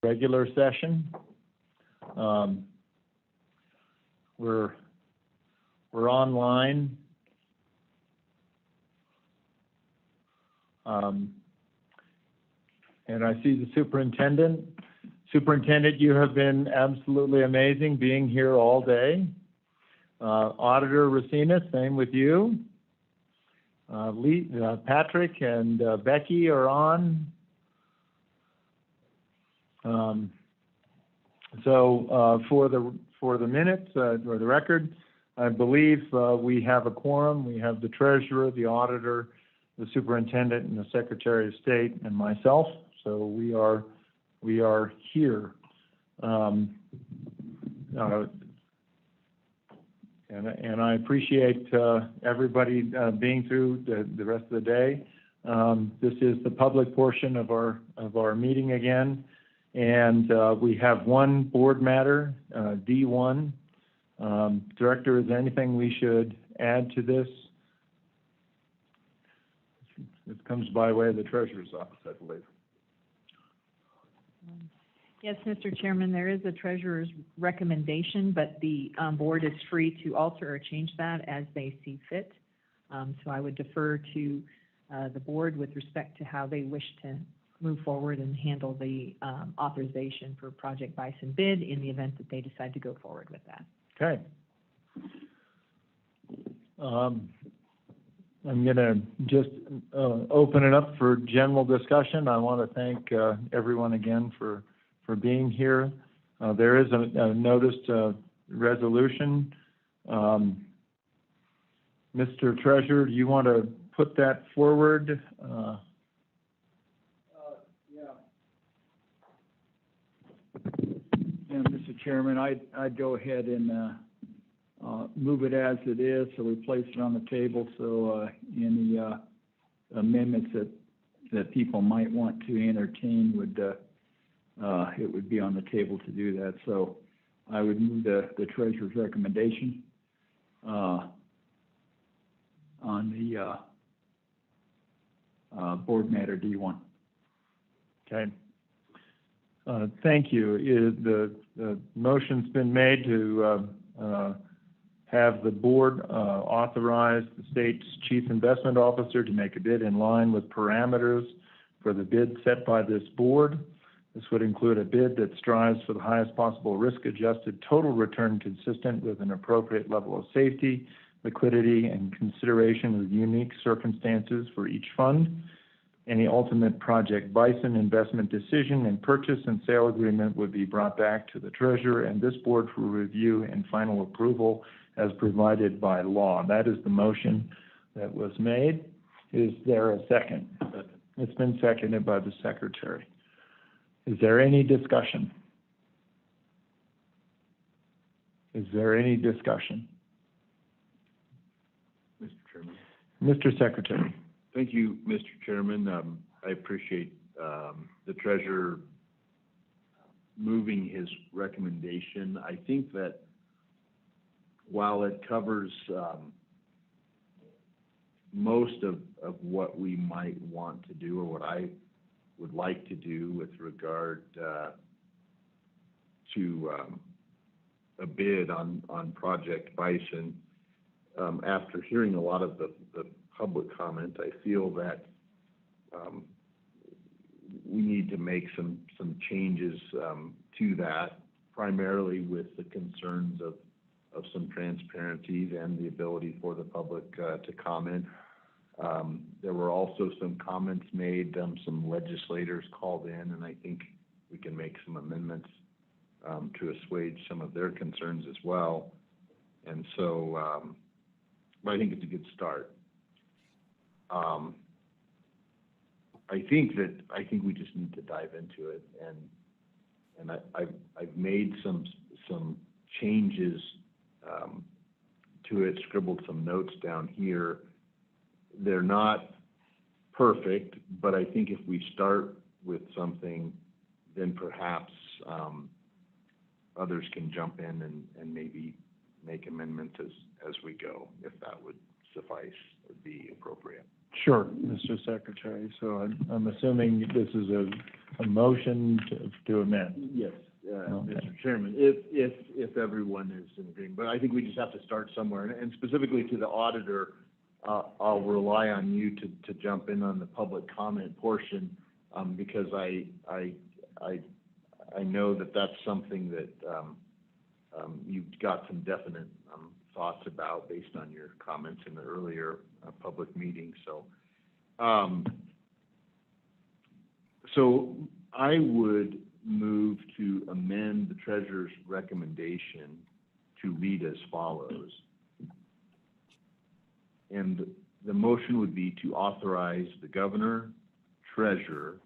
regular session. We're online. And I see the superintendent. Superintendent, you have been absolutely amazing being here all day. Auditor Racina, same with you. Patrick and Becky are on. For the minutes, or the record, I believe we have a quorum. We have the treasurer, the auditor, the superintendent, and the secretary of state, and myself. So we are here. And I appreciate everybody being through the rest of the day. This is the public portion of our meeting again, and we have one board matter, D1. Director, is there anything we should add to this? It comes by way of the treasurer's office, I believe. Yes, Mr. Chairman, there is a treasurer's recommendation, but the board is free to alter or change that as they see fit. So I would defer to the board with respect to how they wish to move forward and handle the authorization for Project Bison bid in the event that they decide to go forward with that. Okay. I'm going to just open it up for general discussion. I want to thank everyone again for being here. There is a noticed resolution. Mr. Treasurer, do you want to put that forward? Yeah, Mr. Chairman, I'd go ahead and move it as it is, so we place it on the table, so any amendments that people might want to entertain would it would be on the table to do that. So I would move the treasurer's recommendation on the board matter D1. Okay. Thank you. The motion's been made to have the board authorize the state's chief investment officer to make a bid in line with parameters for the bid set by this board. This would include a bid that strives for the highest possible risk-adjusted total return consistent with an appropriate level of safety, liquidity, and consideration of unique circumstances for each fund. Any ultimate Project Bison investment decision and purchase and sale agreement would be brought back to the treasurer and this board for review and final approval as provided by law. That is the motion that was made. Is there a second? It's been seconded by the secretary. Is there any discussion? Is there any discussion? Mr. Chairman. Mr. Secretary. Thank you, Mr. Chairman. I appreciate the treasurer moving his recommendation. I think that while it covers most of what we might want to do, or what I would like to do with regard to a bid on Project Bison, after hearing a lot of the public comment, I feel that we need to make some changes to that, primarily with the concerns of some transparencies and the ability for the public to comment. There were also some comments made, some legislators called in, and I think we can make some amendments to assuage some of their concerns as well. And so, but I think it's a good start. I think we just need to dive into it, and I've made some changes to it, scribbled some notes down here. They're not perfect, but I think if we start with something, then perhaps others can jump in and maybe make amendments as we go, if that would suffice or be appropriate. Sure, Mr. Secretary. So I'm assuming this is a motion to amend. Yes, Okay. Mr. Chairman, if everyone is in agreement, but I think we just have to start somewhere, and specifically to the auditor, I'll rely on you to jump in on the public comment portion, because I know that that's something that, you've got some definite, thoughts about based on your comments in the earlier, public meeting, so. So I would move to amend the treasurer's recommendation to read as follows. And the motion would be to authorize the governor, treasurer,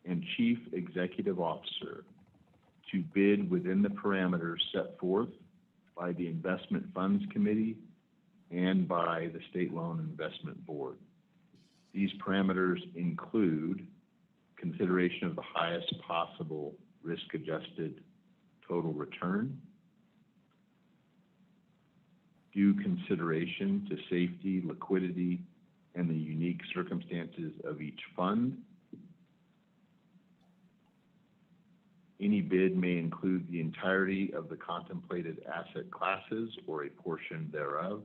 and chief executive officer to bid within the parameters set forth by the Investment Funds Committee and by the State Loan Investment Board. These parameters include consideration of the highest possible risk-adjusted total return, due consideration to safety, liquidity, and the unique circumstances of each fund. Any bid may include the entirety of the contemplated asset classes or a portion thereof.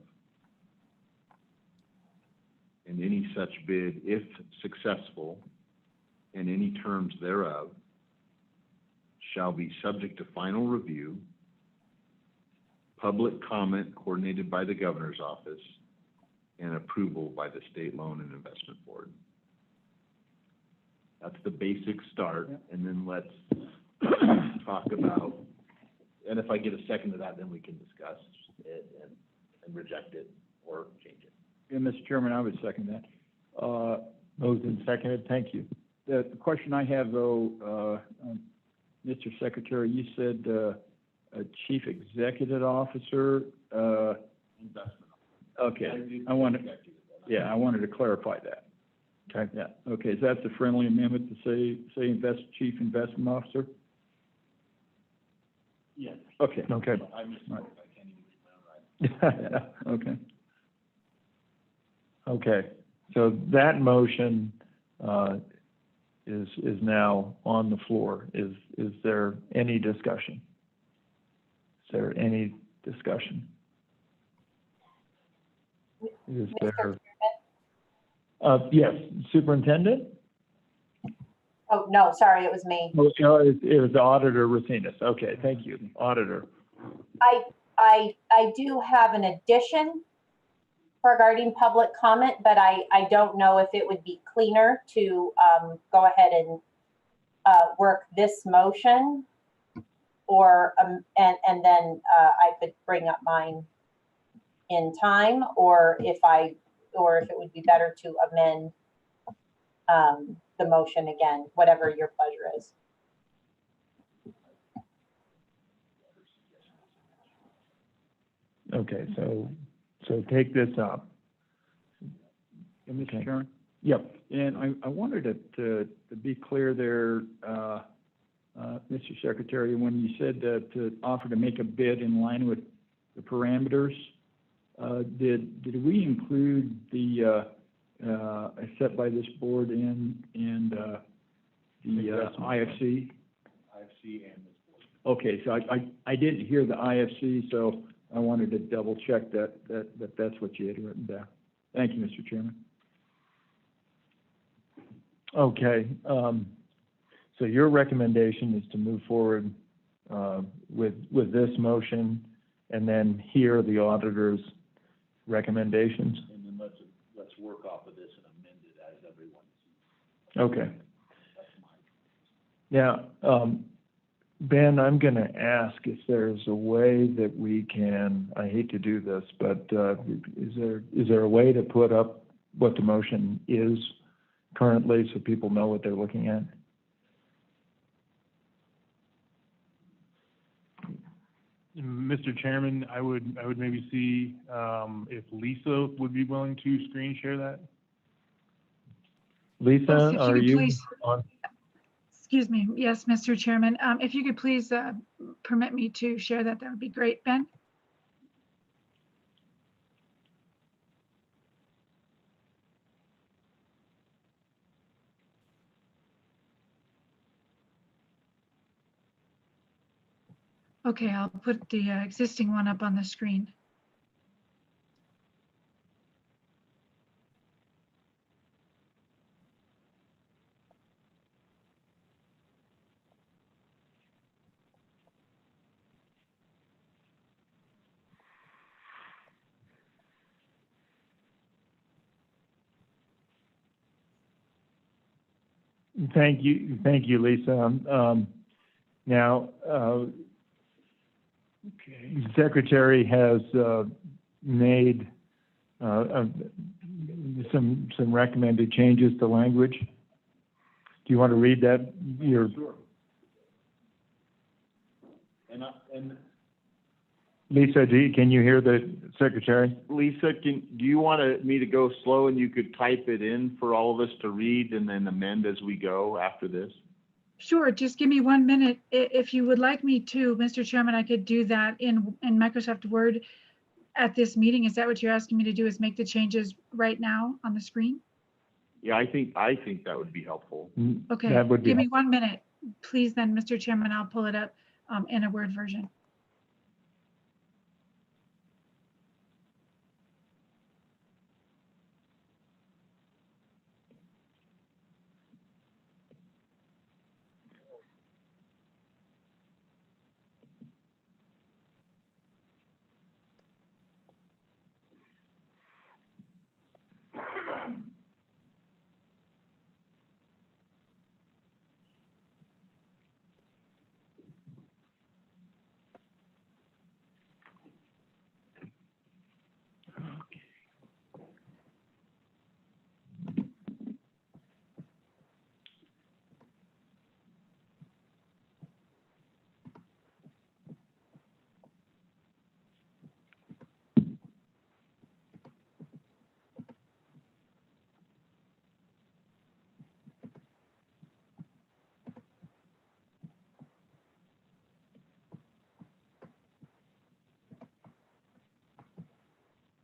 And any such bid, if successful, and any terms thereof, shall be subject to final review, public comment coordinated by the governor's office, and approval by the State Loan and Investment Board. That's the basic start, and then let's talk about, and if I get a second to that, then we can discuss it and reject it or change it. Yeah, Mr. Chairman, I would second that. Moved and seconded, thank you. The question I have, though, Mr. Secretary, you said a chief executive officer. Investment. Okay, I wanted to clarify that. Okay. Yeah, okay, is that the friendly amendment to say chief investment officer? Yes. Okay. Okay. I misspoke, Right. I can't even read my own writing. Okay. Okay, so that motion, is now on the floor. Is there any discussion? Is there any discussion? Is there? Yes, Superintendent? Oh, no, sorry, it was me. Oh, no, it was Auditor Racinas. Okay, thank you, Auditor. I do have an addition regarding public comment, but I don't know if it would be cleaner to go ahead and work this motion, or and then I could bring up mine in time, or if it would be better to amend the motion again, whatever your pleasure is. Okay, so take this up. Mr. Okay. Chairman? Yep. And I wanted to be clear there, Mr. Secretary, when you said to offer to make a bid in line with the parameters, did we include the set by this board and the IFC? IFC and this board. Okay, so I didn't hear the IFC, so I wanted to double check that that's what you had written down. Thank you, Mr. Chairman. Okay, so your recommendation is to move forward with this motion and then hear the auditor's recommendations? And then let's work off of this and amend it as everyone sees. Okay. That's my. Now, Ben, I'm going to ask if there's a way that we can, I hate to do this, but is there a way to put up what the motion is currently so people know what they're looking at? Mr. Chairman, I would maybe see if Lisa would be willing to screen share that. Lisa, Yes, if you are could you please- on? Excuse me. Yes, Mr. Chairman. If you could please permit me to share that, that would be great. Ben? Okay, I'll put the existing one up on the screen. Thank you, Lisa. Now, the Secretary has made some recommended changes to language. Do you want to read that? Sure. And Lisa, can you hear the Secretary? Lisa, do you want me to go slow and you could type it in for all of us to read and then amend as we go after this? Sure, just give me 1 minute. If you would like me to, Mr. Chairman, I could do that in Microsoft Word at this meeting. Is that what you're asking me to do, is make the changes right now on the screen? Yeah, I think that would be helpful. Okay, That would be give me 1 minute, please, then, Mr. Chairman, I'll pull it up in a Word version.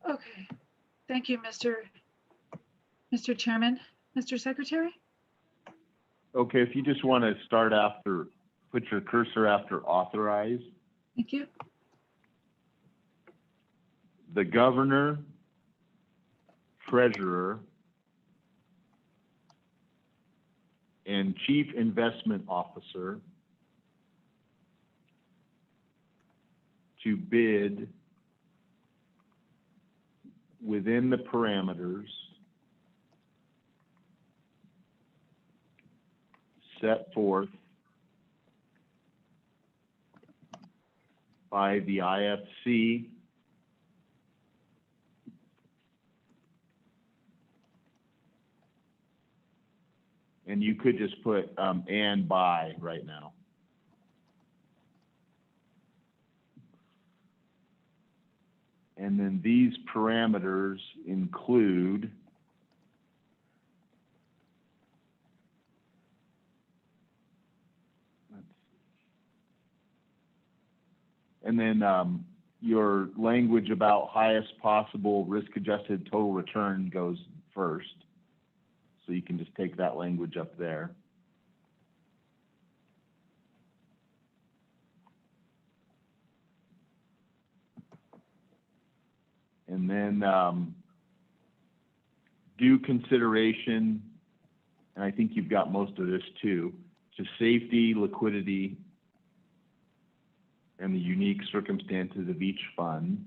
Okay, thank you, Mr. Chairman. Mr. Secretary? Okay, if you just want to start after, put your cursor after authorize. Thank you. The governor, treasurer, and chief investment officer to bid within the parameters set forth by the IFC and you could just put and by right now. And then these parameters include and then your language about highest possible risk-adjusted total return goes first. So you can just take that language up there. And then due consideration, and I think you've got most of this too, to safety, liquidity, and the unique circumstances of each fund.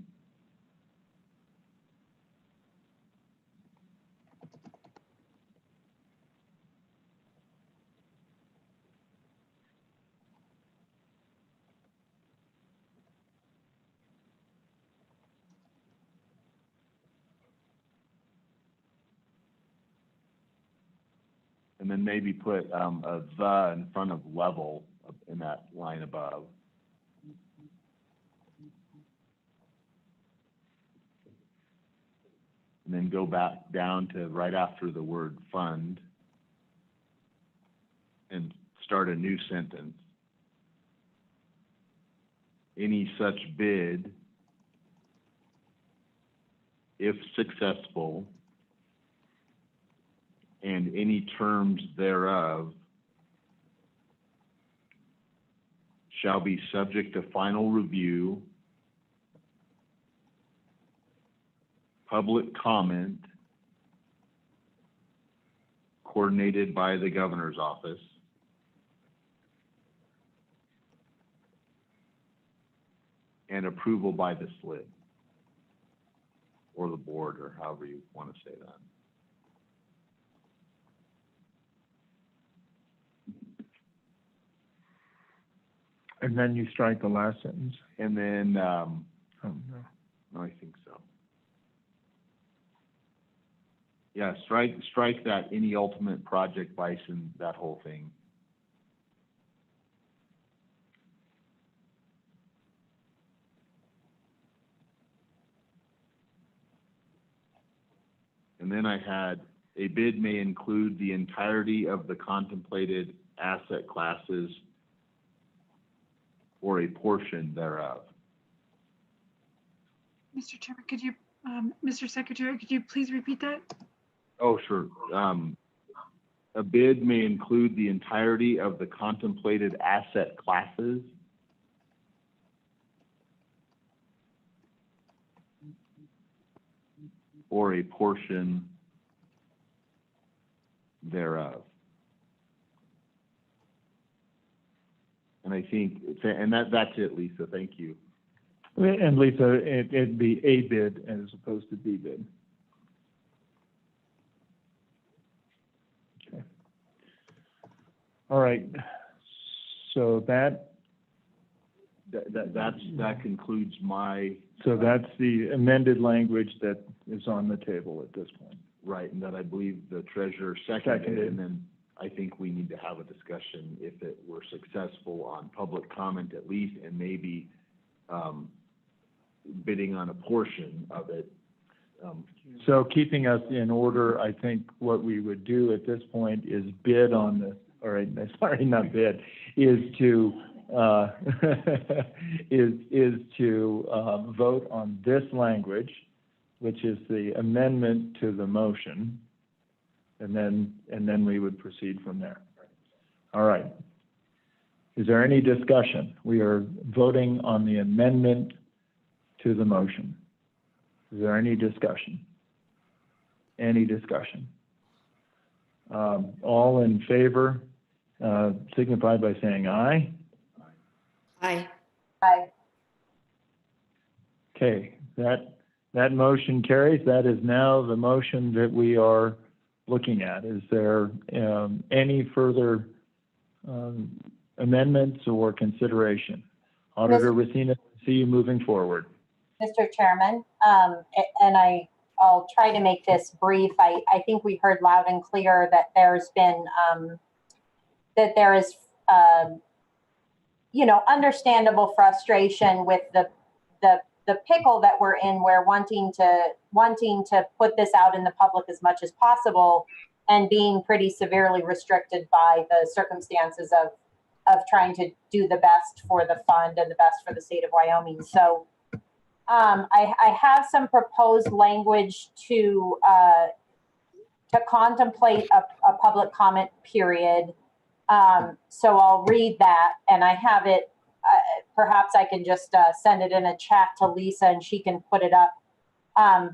And then maybe put a the in front of level in that line above. And then go back down to right after the word fund and start a new sentence. Any such bid, if successful, and any terms thereof shall be subject to final review, public comment, coordinated by the governor's office, and approval by the Slib, or the board, or however you want to say that. And then you strike the last sentence. And then, Oh, no. no, I think so. Yeah, strike that any ultimate project bison, that whole thing. And then I had, a bid may include the entirety of the contemplated asset classes or a portion thereof. Mr. Chairman, could you, Mr. Secretary, could you please repeat that? Oh, sure. A bid may include the entirety of the contemplated asset classes or a portion thereof. And I think, and that's it, Lisa, thank you. And Lisa, it'd be a bid as opposed to the bid. Okay. All right. So that concludes my, so that's the amended language that is on the table at this point. right, and that I believe the treasurer seconded, Seconded. and then I think we need to have a discussion if it were successful on public comment at least, and maybe, bidding on a portion of it. So keeping us in order, I think what we would do at this point is bid on the, all right, sorry, not bid, is to, is to vote on this language, which is the amendment to the motion, and then we would proceed from there. All right. Is there any discussion? We are voting on the amendment to the motion. Is there any discussion? Any discussion? All in favor, signify by saying aye. Aye. Aye. Okay, that motion carries. That is now the motion that we are looking at. Is there any further amendments or consideration? Auditor Racina, see you moving forward. Mr. Chairman, and I'll try to make this brief. I think we heard loud and clear that there's been, that there is, understandable frustration with the pickle that we're in, where wanting to put this out in the public as much as possible and being pretty severely restricted by the circumstances of trying to do the best for the fund and the best for the state of Wyoming. So I have some proposed language to contemplate a public comment period. So I'll read that, and I have it. Perhaps I can just send it in a chat to Lisa, and she can put it up.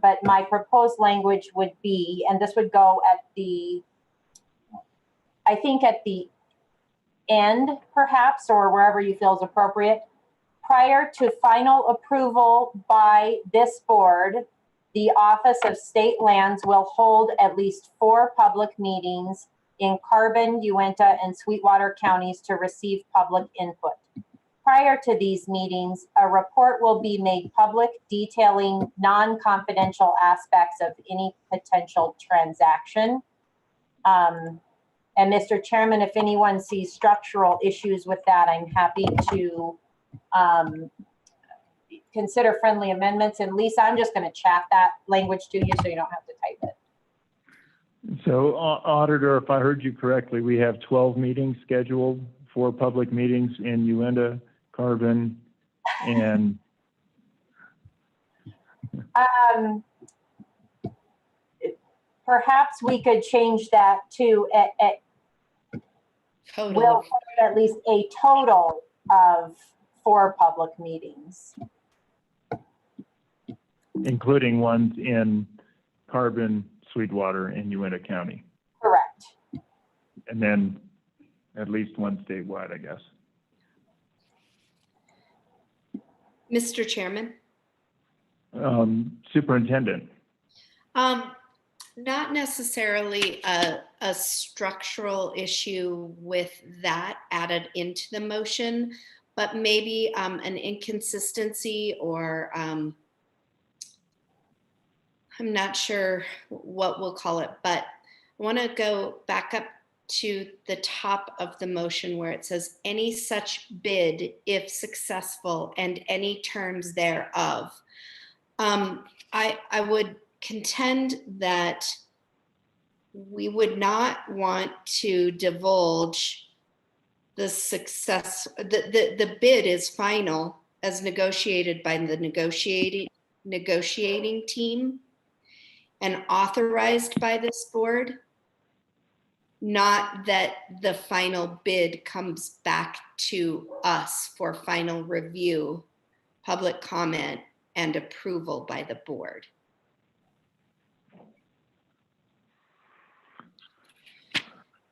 But my proposed language would be, and this would go at the, I think at the end, perhaps, or wherever you feel is appropriate. Prior to final approval by this board, the Office of State Lands will hold at least 4 public meetings in Carbon, Uinta, and Sweetwater counties to receive public input. Prior to these meetings, a report will be made public detailing non-confidential aspects of any potential transaction. And Mr. Chairman, if anyone sees structural issues with that, I'm happy to consider friendly amendments. And Lisa, I'm just going to chat that language to you so you don't have to type it. So, Auditor, if I heard you correctly, we have 12 meetings scheduled, 4 public meetings in Uinta, Carbon, and perhaps we could change that to Total. we'll put at least a total of 4 public meetings. including ones in Carbon, Sweetwater, and Uinta County, Correct. and then at least one statewide, I guess. Mr. Chairman, Superintendent, not necessarily a structural issue with that added into the motion, but maybe an inconsistency or I'm not sure what we'll call it, but I want to go back up to the top of the motion where it says any such bid, if successful, and any terms thereof. I would contend that we would not want to divulge the success, the bid is final as negotiated by the negotiating team and authorized by this board, not that the final bid comes back to us for final review, public comment, and approval by the board.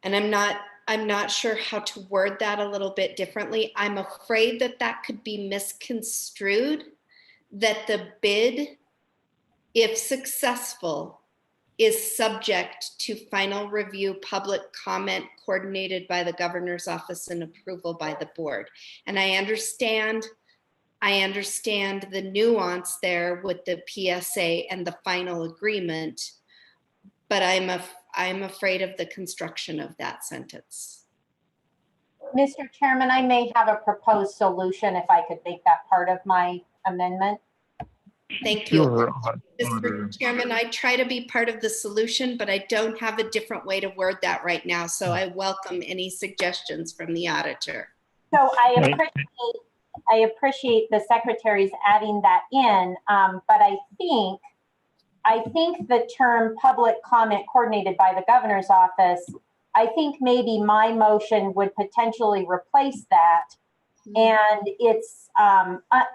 And I'm not sure how to word that a little bit differently. I'm afraid that that could be misconstrued, that the bid, if successful, is subject to final review, public comment coordinated by the governor's office and approval by the board. And I understand the nuance there with the PSA and the final agreement, but I'm afraid of the construction of that sentence. Mr. Chairman, I may have a proposed solution if I could make that part of my amendment. Thank you. Sure. Mr. Chairman, I try to be part of the solution, but I don't have a different way to word that right now. So I welcome any suggestions from the auditor. So I appreciate the secretary's adding that in, but I think the term public comment coordinated by the governor's office, I think maybe my motion would potentially replace that. And it's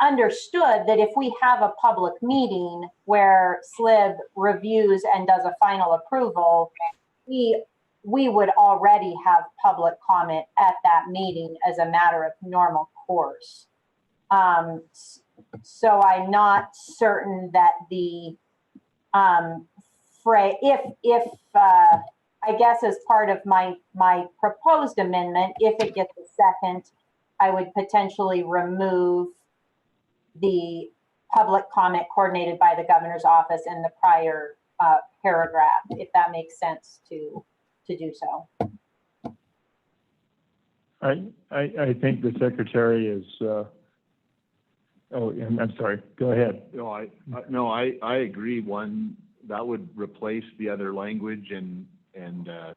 understood that if we have a public meeting where Slib reviews and does a final approval, we would already have public comment at that meeting as a matter of normal course. So I'm not certain that the if I guess as part of my proposed amendment, if it gets a second, I would potentially remove the public comment coordinated by the governor's office in the prior paragraph, if that makes sense to do so. I think the secretary is, oh, I'm sorry, go ahead. No, I agree. One, that would replace the other language and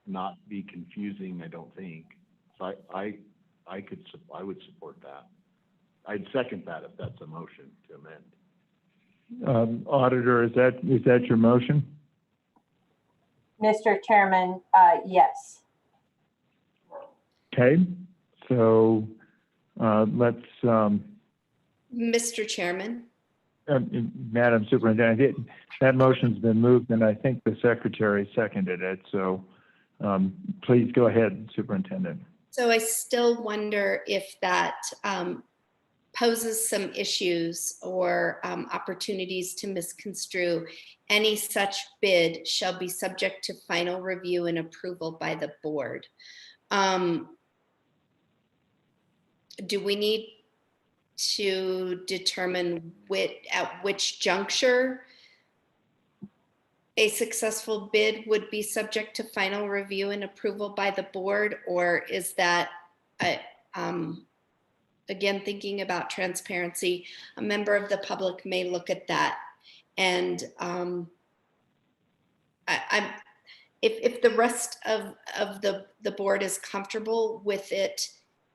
not be confusing, I don't think. So I would support that. I'd second that if that's a motion to amend. Auditor, is that your motion? Mr. Chairman, yes. Okay, so let's. Mr. Chairman. Madam Superintendent, that motion's been moved, and I think the secretary seconded it. So please go ahead, Superintendent. So I still wonder if that poses some issues or opportunities to misconstrue. Any such bid shall be subject to final review and approval by the board. Do we need to determine at which juncture a successful bid would be subject to final review and approval by the board? Or is that, again, thinking about transparency, a member of the public may look at that and if the rest of the board is comfortable with it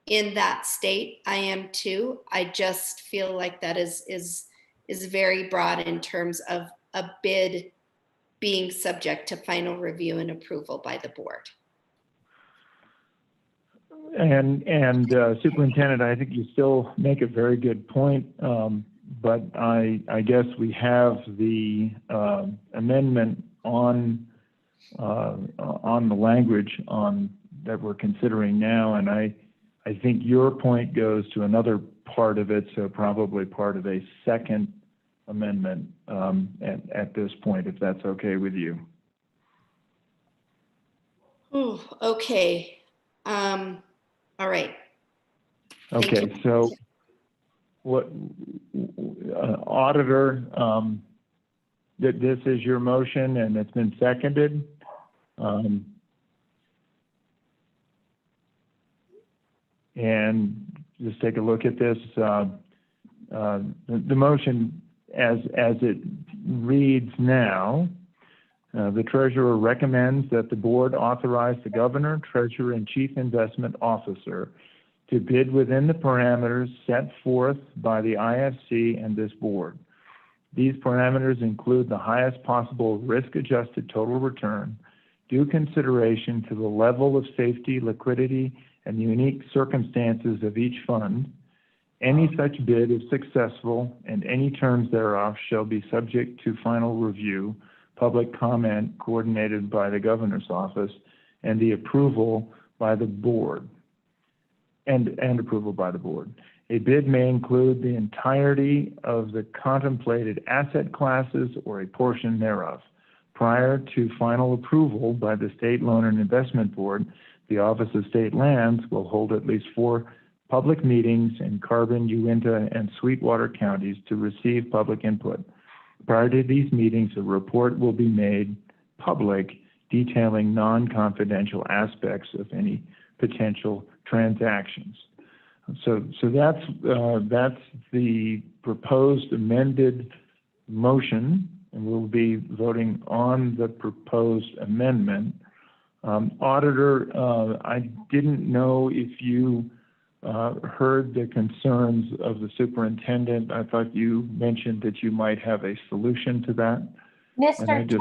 in that state, I am too. I just feel like that is very broad in terms of a bid being subject to final review and approval by the board. And Superintendent, I think you still make a very good point, but I guess we have the amendment on the language that we're considering now, and I think your point goes to another part of it, so probably part of a second amendment at this point, if that's okay with you. Ooh, okay. All right. Thank Okay, you. so what, Auditor, this is your motion and it's been seconded. And just take a look at this. The motion as it reads now, the treasurer recommends that the board authorize the governor, treasurer, and chief investment officer to bid within the parameters set forth by the IFC and this board. These parameters include the highest possible risk-adjusted total return, due consideration to the level of safety, liquidity, and the unique circumstances of each fund. Any such bid is successful, and any terms thereof shall be subject to final review, public comment coordinated by the governor's office, and the approval by the board, and approval by the board. A bid may include the entirety of the contemplated asset classes or a portion thereof. Prior to final approval by the State Loan and Investment Board, the Office of State Lands will hold at least 4 public meetings in Carbon, Uinta, and Sweetwater counties to receive public input. Prior to these meetings, a report will be made public detailing non-confidential aspects of any potential transactions. So that's the proposed amended motion, and we'll be voting on the proposed amendment. Auditor, I didn't know if you heard the concerns of the superintendent. I thought you mentioned that you might have a solution to that. Mr. Chairman,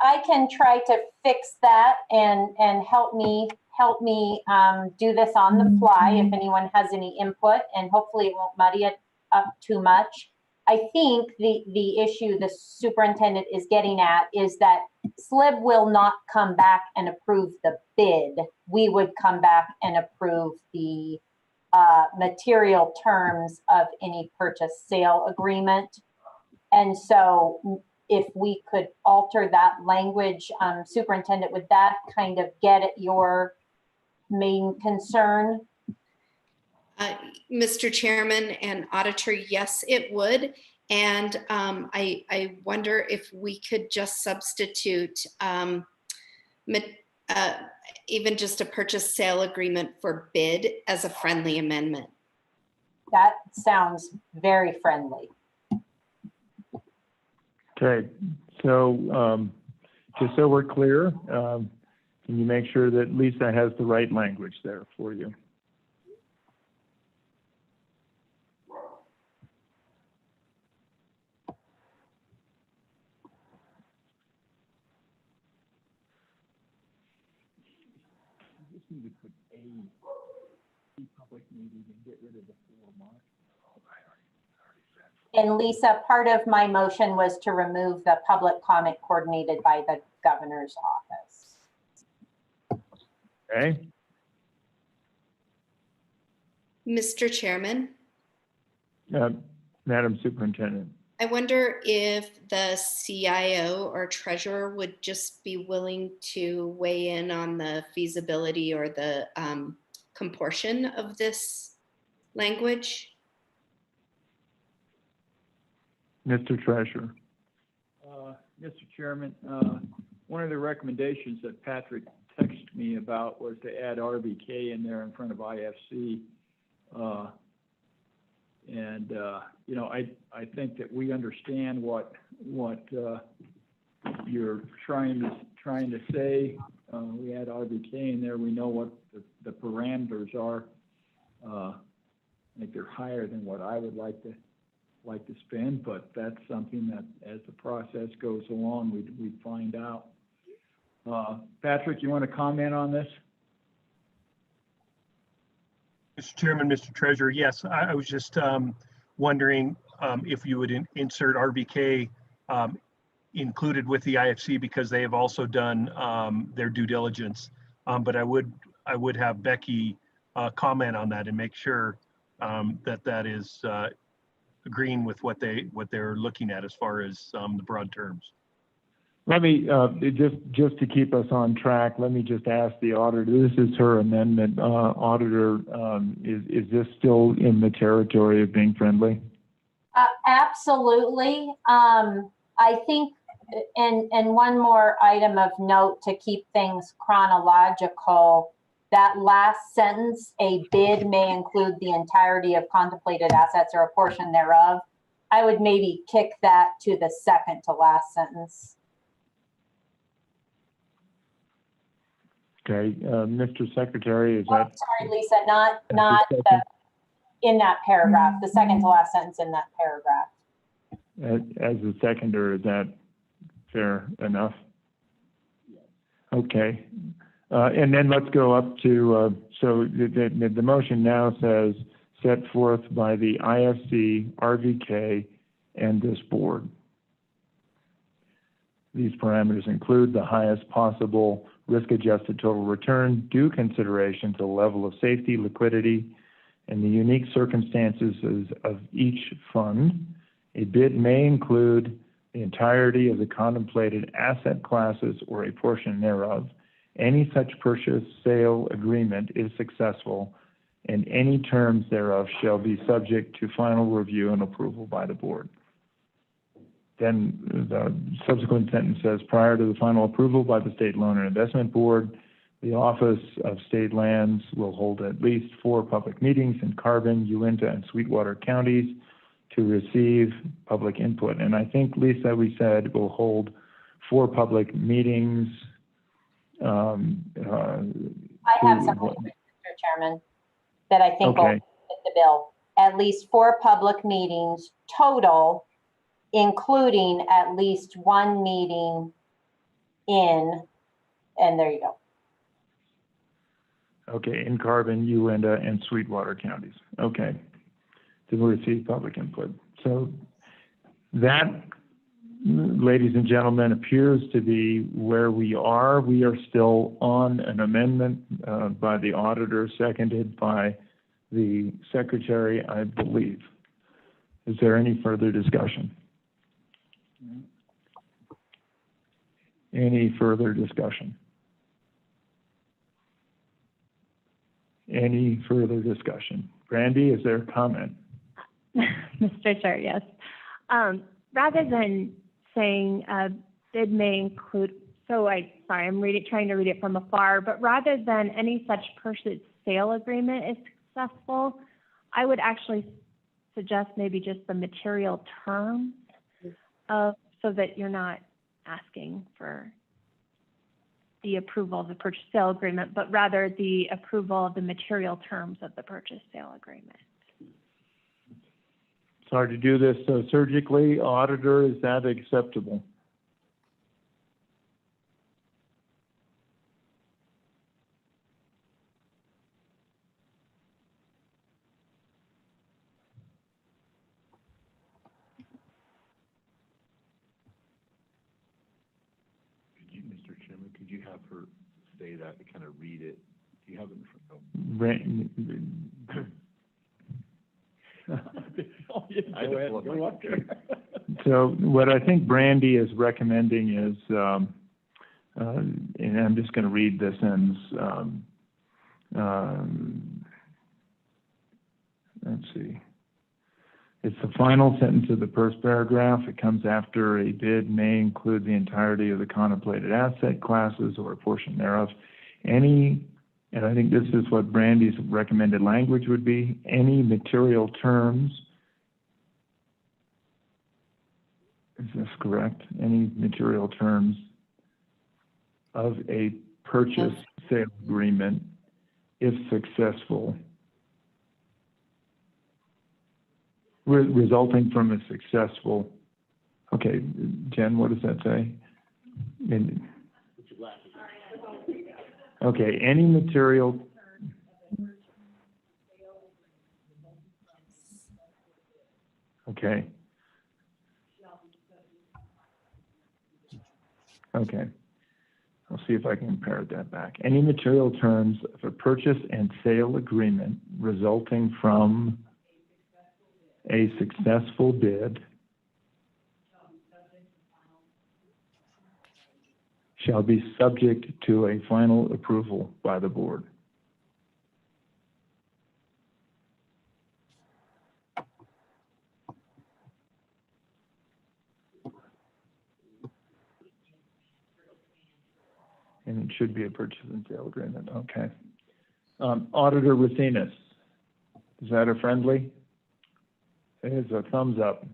I can try to fix that and help me do this on the fly if anyone has any input, and hopefully it won't muddy it up too much. I think the issue the superintendent is getting at is that Slib will not come back and approve the bid. We would come back and approve the material terms of any purchase sale agreement. And so if we could alter that language, superintendent, would that kind of get at your main concern? Mr. Chairman and Auditor, yes, it would. And I wonder if we could just substitute even just a purchase sale agreement for bid as a friendly amendment. That sounds very friendly. Okay, so just so we're clear, can you make sure that Lisa has the right language there for you? Need to put a public meeting and get rid of the 4 marks. And Lisa, part of my motion was to remove the public comment coordinated by the governor's office. Okay. Mr. Chairman? Madam Superintendent. I wonder if the CIO or treasurer would just be willing to weigh in on the feasibility or the comportion of this language. Mr. Treasurer. Mr. Chairman, one of the recommendations that Patrick texted me about was to add RBK in there in front of IFC. You know, I think that we understand what you're trying to say. We add RBK in there. We know what the parameters are. I think they're higher than what I would like to spend, but that's something that as the process goes along, we find out. Patrick, you want to comment on this? Mr. Chairman, Mr. Treasurer, yes, I was just wondering if you would insert RVK included with the IFC, because they have also done their due diligence. But I would have Becky comment on that and make sure that is agreeing with what they're looking at as far as the broad terms. Let me, just to keep us on track, let me just ask the auditor, this is her amendment. Auditor, is this still in the territory of being friendly? Absolutely. I think, and one more item of note to keep things chronological, that last sentence, a bid may include the entirety of contemplated assets or a portion thereof. I would maybe kick that to the second to last sentence. Okay, Mr. Secretary, is that? Sorry, Lisa, not in that paragraph, the second to last sentence in that paragraph. As a seconder, is that fair enough? Okay, and then let's go up to, so the motion now says set forth by the IFC, RVK, and this board. These parameters include the highest possible risk-adjusted total return, due consideration to the level of safety, liquidity, and the unique circumstances of each fund. A bid may include the entirety of the contemplated asset classes or a portion thereof. Any such purchase sale agreement is successful, and any terms thereof shall be subject to final review and approval by the board. Then the subsequent sentence says, prior to the final approval by the State Loan and Investment Board, the Office of State Lands will hold at least 4 public meetings in Carbon, Uinta, and Sweetwater counties to receive public input. And I think, Lisa, we said we'll hold 4 public meetings. I have something, Mr. Chairman, that I think will fit the bill. At least 4 public meetings total, including at least 1 meeting in, and there you go. Okay, in Carbon, Uinta, and Sweetwater counties. Okay, to receive public input. So that, ladies and gentlemen, appears to be where we are. We are still on an amendment by the auditor, seconded by the secretary, I believe. Is there any further discussion? Any further discussion? Any further discussion? Brandy, is there a comment? Mr. Chair, yes. Rather than saying bid may include, sorry, I'm trying to read it from afar, but rather than any such purchase sale agreement is successful, I would actually suggest maybe just the material terms so that you're not asking for the approval of the purchase sale agreement, but rather the approval of the material terms of the purchase sale agreement. Sorry to do this so surgically. Auditor, is that acceptable? Mr. Chairman, could you have her say that, kind of read it? Do you have it in front of So what I think Brandy is recommending is, and I'm just going to read this sentence. Let's see. It's the final sentence of the first paragraph. It comes after a bid may include the entirety of the contemplated asset classes or a portion thereof. Any, and I think this is what Brandy's recommended language would be, any material terms. Is this correct? Any material terms of a purchase sale agreement, if successful, resulting from a successful, okay, Jen, what does that say? Okay, any material, Okay. Okay. I'll see if I can parrot that back. Any material terms of a purchase and sale agreement resulting from a successful bid shall be subject to a final approval by the board. And it should be a purchase and sale agreement, okay. Auditor Racinas, is that a friendly? It is a thumbs up.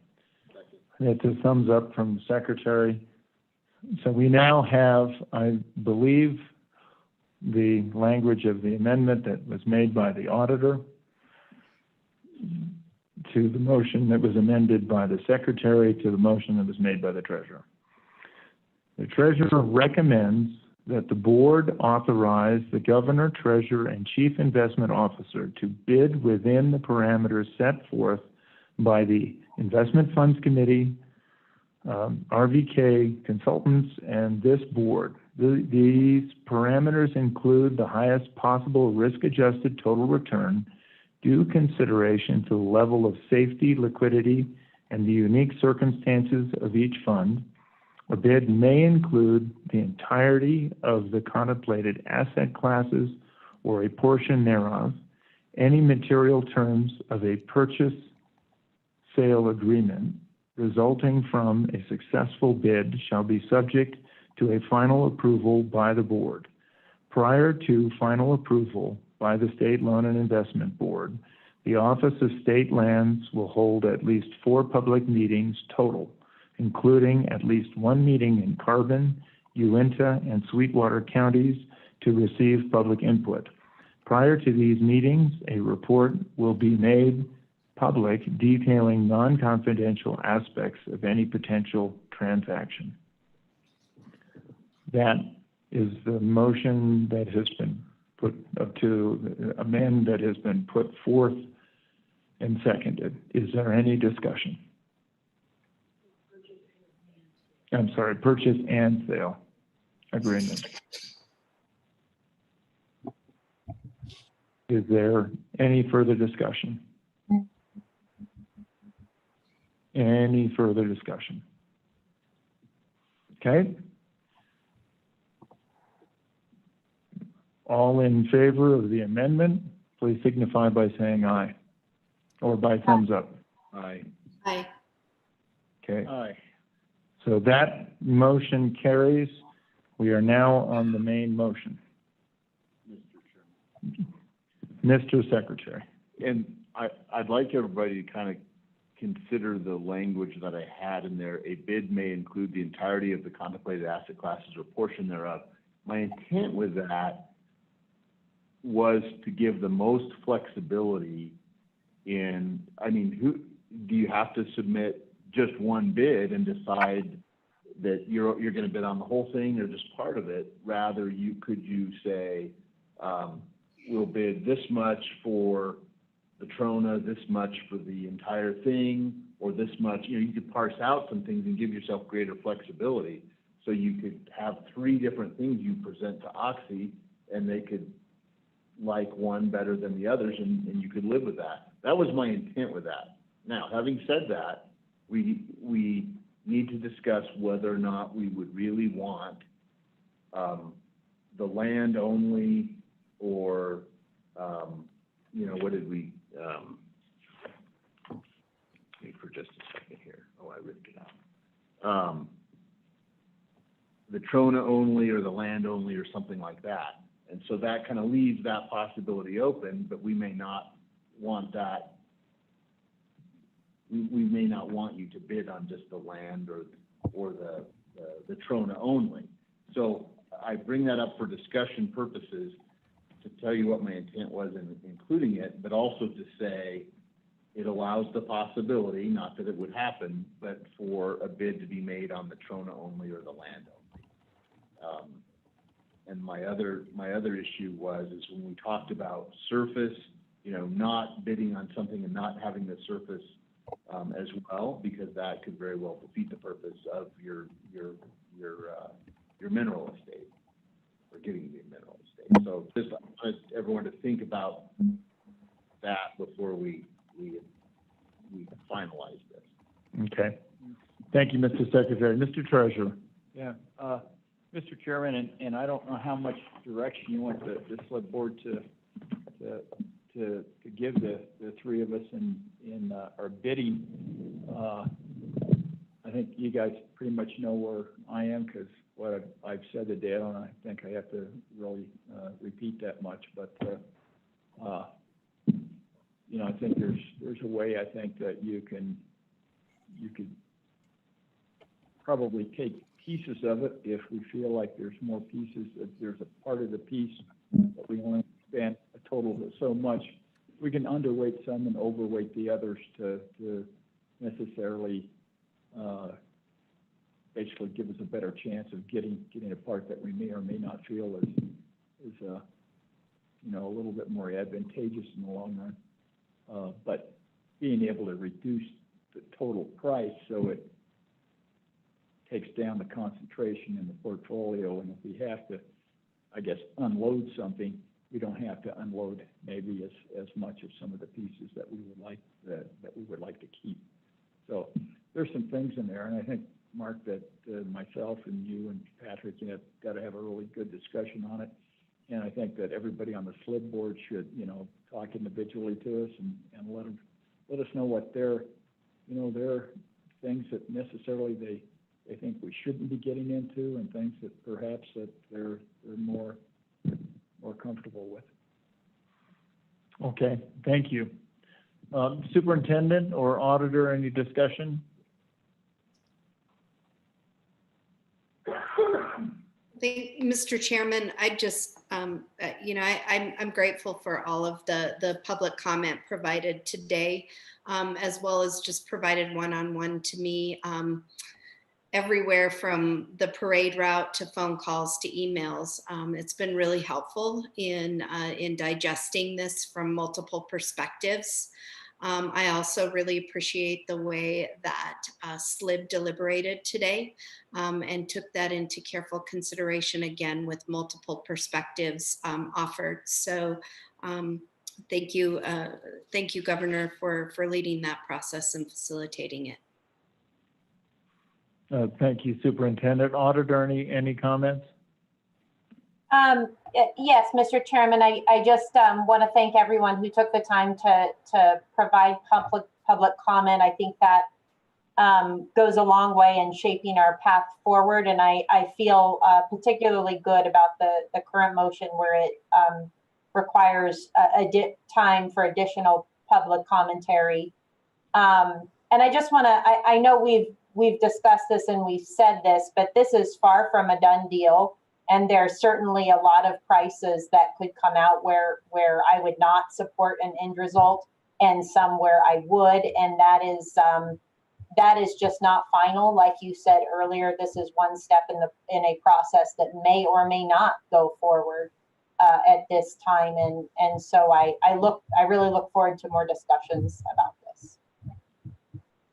It's a thumbs up from the secretary. So we now have, I believe, the language of the amendment that was made by the auditor to the motion that was amended by the secretary to the motion that was made by the treasurer. The treasurer recommends that the board authorize the governor, treasurer, and chief investment officer to bid within the parameters set forth by the Investment Funds Committee, RVK consultants, and this board. These parameters include the highest possible risk-adjusted total return, due consideration to the level of safety, liquidity, and the unique circumstances of each fund. A bid may include the entirety of the contemplated asset classes or a portion thereof. Any material terms of a purchase sale agreement resulting from a successful bid shall be subject to a final approval by the board. Prior to final approval by the State Loan and Investment Board, the Office of State Lands will hold at least 4 public meetings total, including at least 1 meeting in Carbon, Uinta, and Sweetwater counties to receive public input. Prior to these meetings, a report will be made public detailing non-confidential aspects of any potential transaction. That is the motion that has been put up to amend, that has been put forth and seconded. Is there any discussion? I'm sorry, purchase and sale agreement. Is there any further discussion? Any further discussion? Okay. All in favor of the amendment, please signify by saying aye, or by thumbs up. Aye. Aye. Okay. Aye. So that motion carries. We are now on the main motion. Mr. Secretary. And I'd like everybody to kind of consider the language that I had in there. A bid may include the entirety of the contemplated asset classes or portion thereof. My intent with that was to give the most flexibility in, I mean, who do you have to submit just one bid and decide that you're going to bid on the whole thing or just part of it? Rather, you say, we'll bid this much for the Trona, this much for the entire thing, or this much, you could parse out some things and give yourself greater flexibility. So you could have 3 different things you present to Oxy, and they could like one better than the others, and you could live with that. That was my intent with that. Now, having said that, we need to discuss whether or not we would really want the land only, or what did we? Wait for just a second here. Oh, I ripped it out. The Trona only, or the land only, or something like that. And so that kind of leaves that possibility open, but we may not want that. We may not want you to bid on just the land or the Trona only. So I bring that up for discussion purposes to tell you what my intent was in including it, but also to say it allows the possibility, not that it would happen, but for a bid to be made on the Trona only or the land only. And my other issue is when we talked about surface, not bidding on something and not having the surface as well, because that could very well defeat the purpose of your mineral estate, or getting the mineral estate. So just I want everyone to think about that before we finalize this. Okay. Thank you, Mr. Secretary. Mr. Treasurer. Yeah, Mr. Chairman, and I don't know how much direction you want the Slib board to give the three of us in our bidding. I think you guys pretty much know where I am, because what I've said today, I don't think I have to really repeat that much, but you know, I think there's a way, I think, that you could probably take pieces of it if we feel like there's more pieces, if there's a part of the piece that we only spend a total of so much, we can underweight some and overweight the others to necessarily basically give us a better chance of getting a part that we may or may not feel is you know, a little bit more advantageous in the long run. But being able to reduce the total price so it takes down the concentration in the portfolio, and if we have to, I guess, unload something, we don't have to unload maybe as much of some of the pieces that we would like to keep. So there's some things in there, and I think, Mark, that myself and you and Patrick, you know, got to have a really good discussion on it. And I think that everybody on the Slib board should, you know, talk individually to us and let us know what their things that necessarily they think we shouldn't be getting into, and things that perhaps that they're more comfortable with. Okay, thank you. Superintendent or auditor, any discussion? Mr. Chairman, I just, you know, I'm grateful for all of the public comment provided today, as well as just provided one-on-one to me, everywhere from the parade route to phone calls to emails. It's been really helpful in digesting this from multiple perspectives. I also really appreciate the way that Slib deliberated today and took that into careful consideration, again, with multiple perspectives offered. So thank you, Governor, for leading that process and facilitating it. Thank you, Superintendent. Auditor, any comments? Yes, Mr. Chairman, I just want to thank everyone who took the time to provide public comment. I think that goes a long way in shaping our path forward, and I feel particularly good about the current motion where it requires time for additional public commentary. And I just want to, I know we've discussed this and we've said this, but this is far from a done deal. And there's certainly a lot of prices that could come out where I would not support an end result, and some where I would. And that is just not final. Like you said earlier, this is one step in a process that may or may not go forward at this time. And so I really look forward to more discussions about this.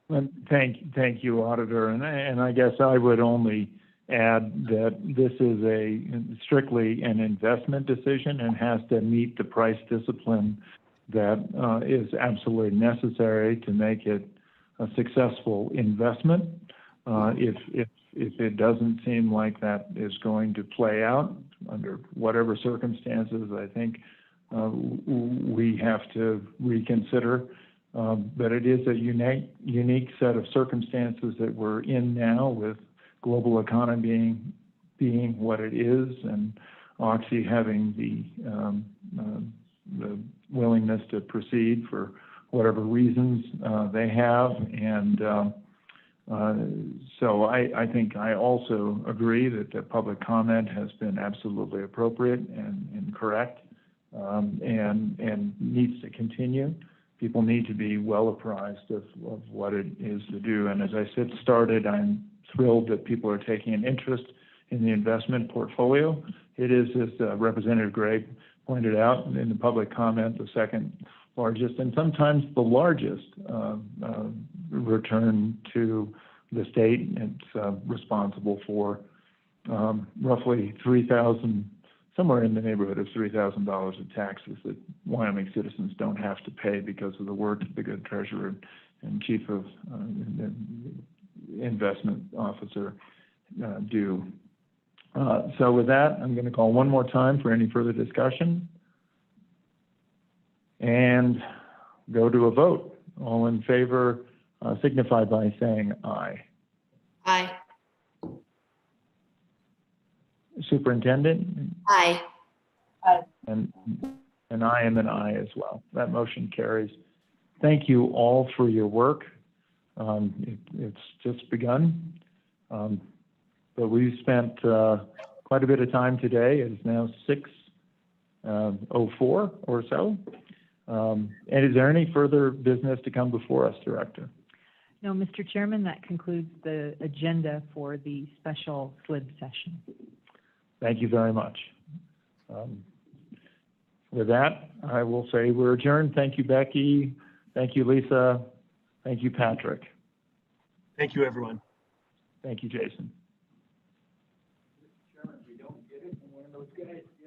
Well, thank you, Auditor. And I guess I would only add that this is strictly an investment decision and has to meet the price discipline that is absolutely necessary to make it a successful investment. If it doesn't seem like that is going to play out under whatever circumstances, I think we have to reconsider. But it is a unique set of circumstances that we're in now, with global economy being what it is, and Oxy having the willingness to proceed for whatever reasons they have. And so I think I also agree that the public comment has been absolutely appropriate and correct, and needs to continue. People need to be well apprised of what it is to do. And as I said, I'm thrilled that people are taking an interest in the investment portfolio. It is, as Representative Gray pointed out in the public comment, the second largest and sometimes the largest return to the state. It's responsible for roughly somewhere in the neighborhood of $3,000 of taxes that Wyoming citizens don't have to pay because of the work that the good treasurer and chief of investment officer do. So with that, I'm going to call one more time for any further discussion and go to a vote. All in favor signify by saying aye. Aye. Superintendent? Aye. And I am an aye as well. That motion carries. Thank you all for your work. It's just begun, but we've spent quite a bit of time today. It is now 6:04 or so. And is there any further business to come before us, Director? No, Mr. Chairman, that concludes the agenda for the special Slib session. Thank you very much. With that, I will say we're adjourned. Thank you, Becky. Thank you, Lisa. Thank you, Patrick. Thank you, everyone. Thank you, Jason.